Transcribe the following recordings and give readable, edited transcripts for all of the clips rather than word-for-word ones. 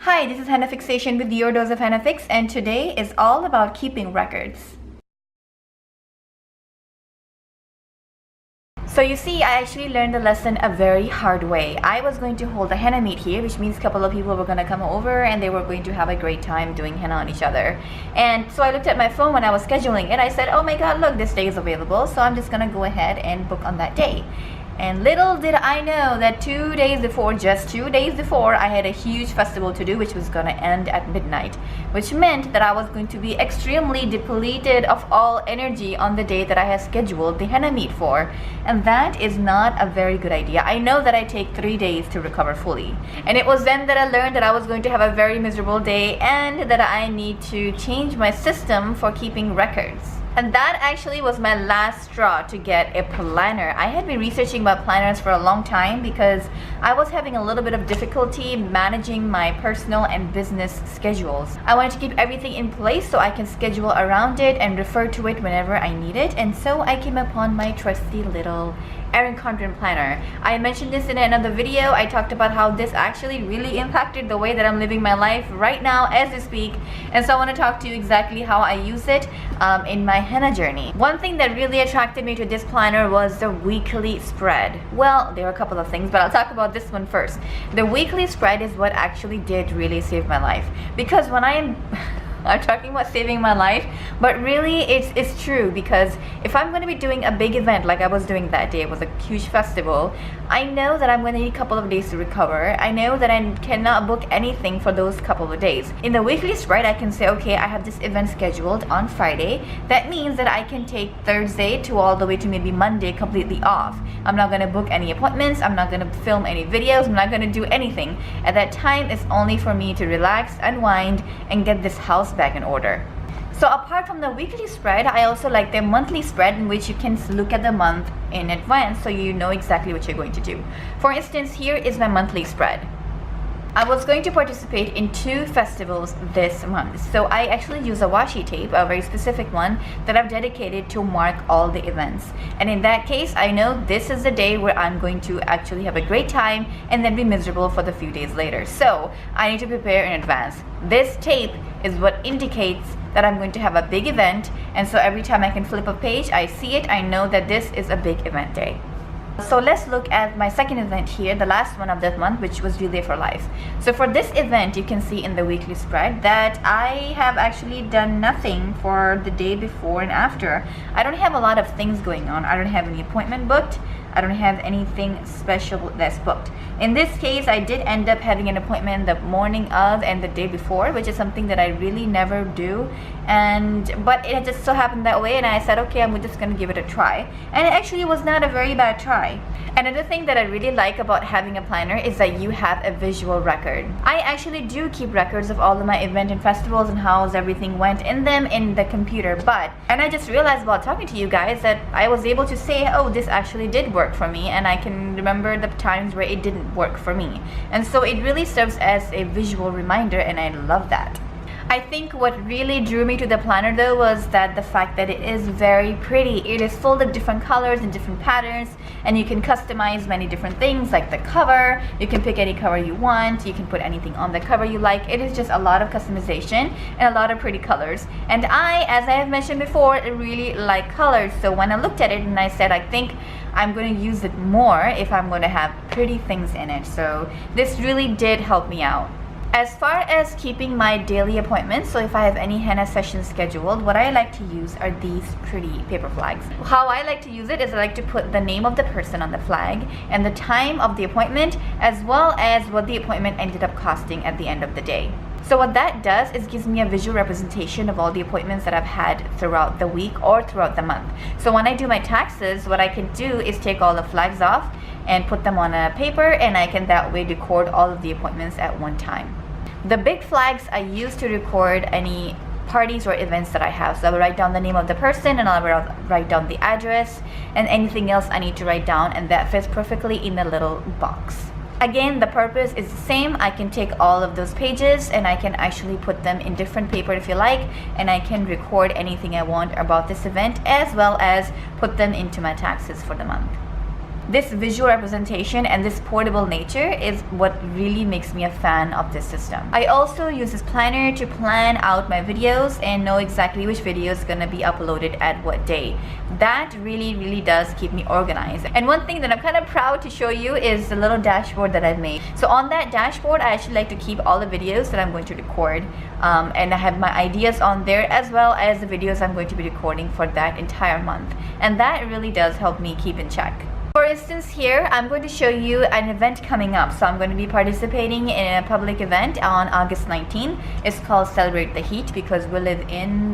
Hi, this is Henna Fixation with your dose of Henna Fix, and today is all about keeping records. So you see, I actually learned the lesson a very hard way. I was going to hold a henna meet here, which means a couple of people were going to come over and they were going to have a great time doing henna on each other. And so I looked at my phone when I was scheduling it. I said, oh my god, look, this day is available, so I'm just going to go ahead and book on that day. And little did I know that 2 days before, just 2 days before, I had a huge festival to do which was gonna end at midnight, which meant that I was going to be extremely depleted of all energy on the day that I had scheduled the henna meet for. And that is not a very good idea. I know that I take 3 days to recover fully. And it was then that I learned that I was going to have a very miserable day and that I need to change my system for keeping records. And that actually was my last straw to get a planner. I had been researching about planners for a long time because I was having a little bit of difficulty managing my personal and business schedules. I wanted to keep everything in place so I can schedule around it and refer to it whenever I need it. And so I came upon my trusty little Erin Condren planner. I mentioned this in another video. I talked about how this actually really impacted the way that I'm living my life right now as we speak. And so I want to talk to you exactly how I use it in my henna journey. One thing that really attracted me to this planner was the weekly spread. Well, there are a couple of things, but I'll talk about this one first. The weekly spread is what actually did really save my life, because when I'm talking about saving my life, but really it's true, because if I'm going to be doing a big event like I was doing that day, it was a huge festival, I know that I'm going to need a couple of days to recover. I know that I cannot book anything for those couple of days. In the weekly spread, I can say, okay, I have this event scheduled on Friday. That means that I can take Thursday to all the way to maybe Monday completely off. I'm not going to book any appointments. I'm not going to film any videos. I'm not going to do anything. At that time, it's only for me to relax, unwind, and get this house back in order. So apart from the weekly spread, I also like the monthly spread, in which you can look at the month in advance so you know exactly what you're going to do. For instance, here is my monthly spread. I was going to participate in 2 festivals this month, so I actually use a washi tape, a very specific one that I've dedicated to mark all the events. And in that case, I know this is the day where I'm going to actually have a great time and then be miserable for the few days later. So I need to prepare in advance. This tape is what indicates that I'm going to have a big event, and so every time I can flip a page, I see it, I know that this is a big event day. So let's look at my second event here, the last one of that month, which was Relay for Life. So for this event, you can see in the weekly spread that I have actually done nothing for the day before and after. I don't have a lot of things going on. I don't have any appointment booked. I don't have anything special that's booked. In this case, I did end up having an appointment the morning of and the day before, which is something that I really never do. But it just so happened that way, and I said, okay, I'm just gonna give it a try. And it actually was not a very bad try. Another thing that I really like about having a planner is that you have a visual record. I actually do keep records of all of my event and festivals and how everything went in them in the computer, and I just realized while talking to you guys that I was able to say, oh, this actually did work for me, and I can remember the times where it didn't work for me. And so it really serves as a visual reminder, and I love that. I think what really drew me to the planner though was that the fact that it is very pretty. It is full of different colors and different patterns, and you can customize many different things like the cover. You can pick any cover you want. You can put anything on the cover you like. It is just a lot of customization and a lot of pretty colors. And I, as I have mentioned before, really like colors. So when I looked at it and I said, I think I'm going to use it more if I'm going to have pretty things in it. So this really did help me out. As far as keeping my daily appointments, so if I have any henna sessions scheduled, what I like to use are these pretty paper flags. How I like to use it is I like to put the name of the person on the flag and the time of the appointment, as well as what the appointment ended up costing at the end of the day. So what that does is gives me a visual representation of all the appointments that I've had throughout the week or throughout the month. So when I do my taxes, what I can do is take all the flags off and put them on a paper, and I can that way record all of the appointments at one time. The big flags I use to record any parties or events that I have. So I will write down the name of the person, and I'll write down the address and anything else I need to write down, and that fits perfectly in a little box. Again, the purpose is the same. I can take all of those pages and I can actually put them in different paper if you like, and I can record anything I want about this event, as well as put them into my taxes for the month. This visual representation and this portable nature is what really makes me a fan of this system. I also use this planner to plan out my videos and know exactly which video is going to be uploaded at what day. That really does keep me organized. And one thing that I'm kind of proud to show you is the little dashboard that I've made. So on that dashboard, I actually like to keep all the videos that I'm going to record, and I have my ideas on there, as well as the videos I'm going to be recording for that entire month. And that really does help me keep in check. For instance, here I'm going to show you an event coming up. So I'm going to be participating in a public event on August 19th. It's called Celebrate the Heat, because we live in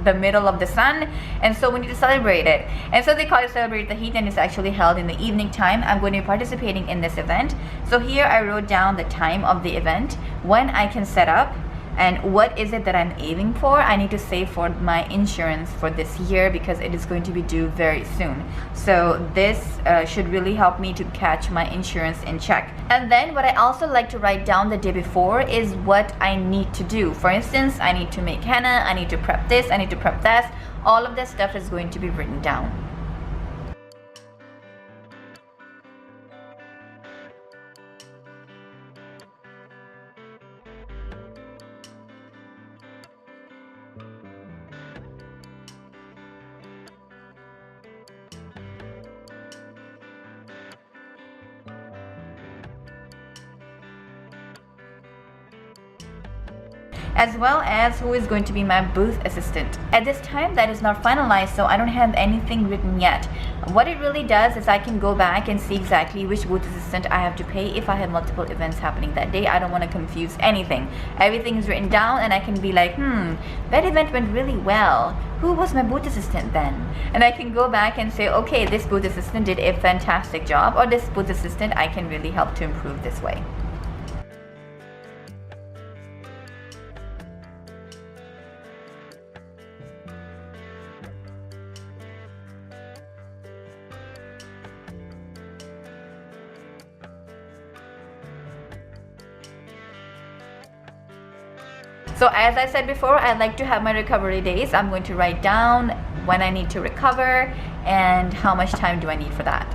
the middle of the sun, and so we need to celebrate it. And so they call it Celebrate the Heat, and it's actually held in the evening time. I'm going to be participating in this event. So here I wrote down the time of the event, when I can set up, and what is it that I'm aiming for. I need to save for my insurance for this year because it is going to be due very soon. So this should really help me to catch my insurance in check. And then what I also like to write down the day before is what I need to do. For instance, I need to make henna, I need to prep this, I need to prep that. All of that stuff is going to be written down. As well as who is going to be my booth assistant. At this time, that is not finalized, so I don't have anything written yet. What it really does is I can go back and see exactly which booth assistant I have to pay if I have multiple events happening that day. I don't want to confuse anything. Everything is written down, and I can be like, that event went really well. Who was my booth assistant then? And I can go back and say, okay, this booth assistant did a fantastic job, or this booth assistant I can really help to improve this way. So as I said before, I like to have my recovery days. I'm going to write down when I need to recover and how much time do I need for that.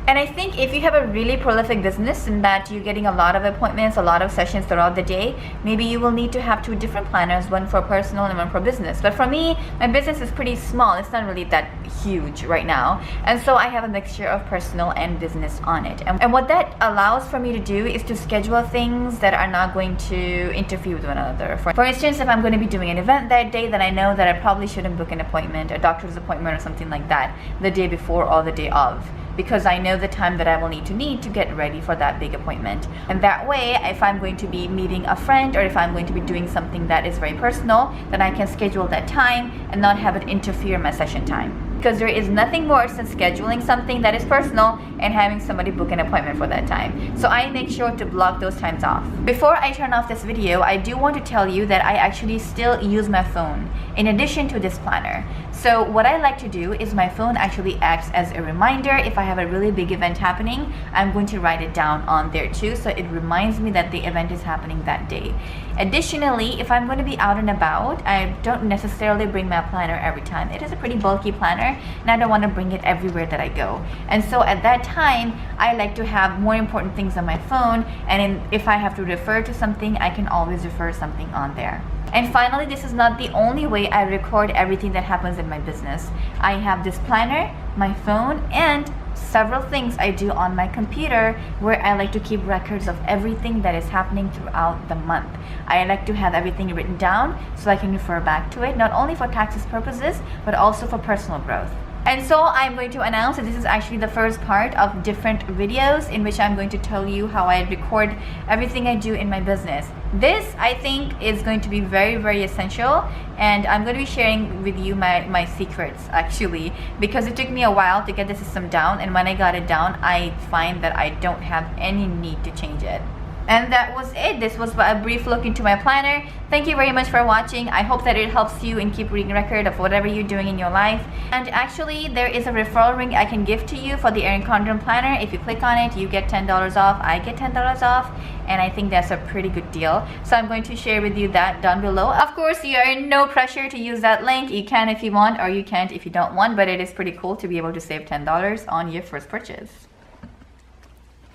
And I think if you have a really prolific business in that you're getting a lot of appointments, a lot of sessions throughout the day, maybe you will need to have 2 different planners, one for personal and one for business. But for me, my business is pretty small. It's not really that huge right now. And so I have a mixture of personal and business on it. And what that allows for me to do is to schedule things that are not going to interfere with one another. For instance, if I'm going to be doing an event that day, then I know that I probably shouldn't book an appointment, a doctor's appointment or something like that, the day before or the day of, because I know the time that I will need to get ready for that big appointment. And that way, if I'm going to be meeting a friend or if I'm going to be doing something that is very personal, then I can schedule that time and not have it interfere my session time. Because there is nothing worse than scheduling something that is personal and having somebody book an appointment for that time. So I make sure to block those times off. Before I turn off this video, I do want to tell you that I actually still use my phone in addition to this planner. So what I like to do is my phone actually acts as a reminder. If I have a really big event happening, I'm going to write it down on there too, so it reminds me that the event is happening that day. Additionally, if I'm going to be out and about, I don't necessarily bring my planner every time. It is a pretty bulky planner and I don't want to bring it everywhere that I go. And so at that time, I like to have more important things on my phone, and if I have to refer to something, I can always refer something on there. And finally, this is not the only way I record everything that happens in my business. I have this planner, my phone, and several things I do on my computer where I like to keep records of everything that is happening throughout the month. I like to have everything written down so I can refer back to it, not only for taxes purposes, but also for personal growth. And so I'm going to announce that this is actually the first part of different videos in which I'm going to tell you how I record everything I do in my business. This, I think, is going to be very, very essential, and I'm going to be sharing with you my secrets, actually, because it took me a while to get the system down, and when I got it down, I find that I don't have any need to change it. And that was it. This was a brief look into my planner. Thank you very much for watching. I hope that it helps you in keeping record of whatever you're doing in your life. And actually, there is a referral link I can give to you for the Erin Condren planner. If you click on it, you get $10 off. I get $10 off. And I think that's a pretty good deal. So I'm going to share with you that down below. Of course, you are in no pressure to use that link. You can if you want, or you can't if you don't want. But it is pretty cool to be able to save $10 on your first purchase.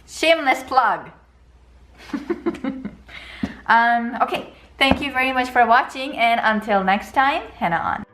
Shameless plug. Okay, thank you very much for watching, and until next time, Henna on.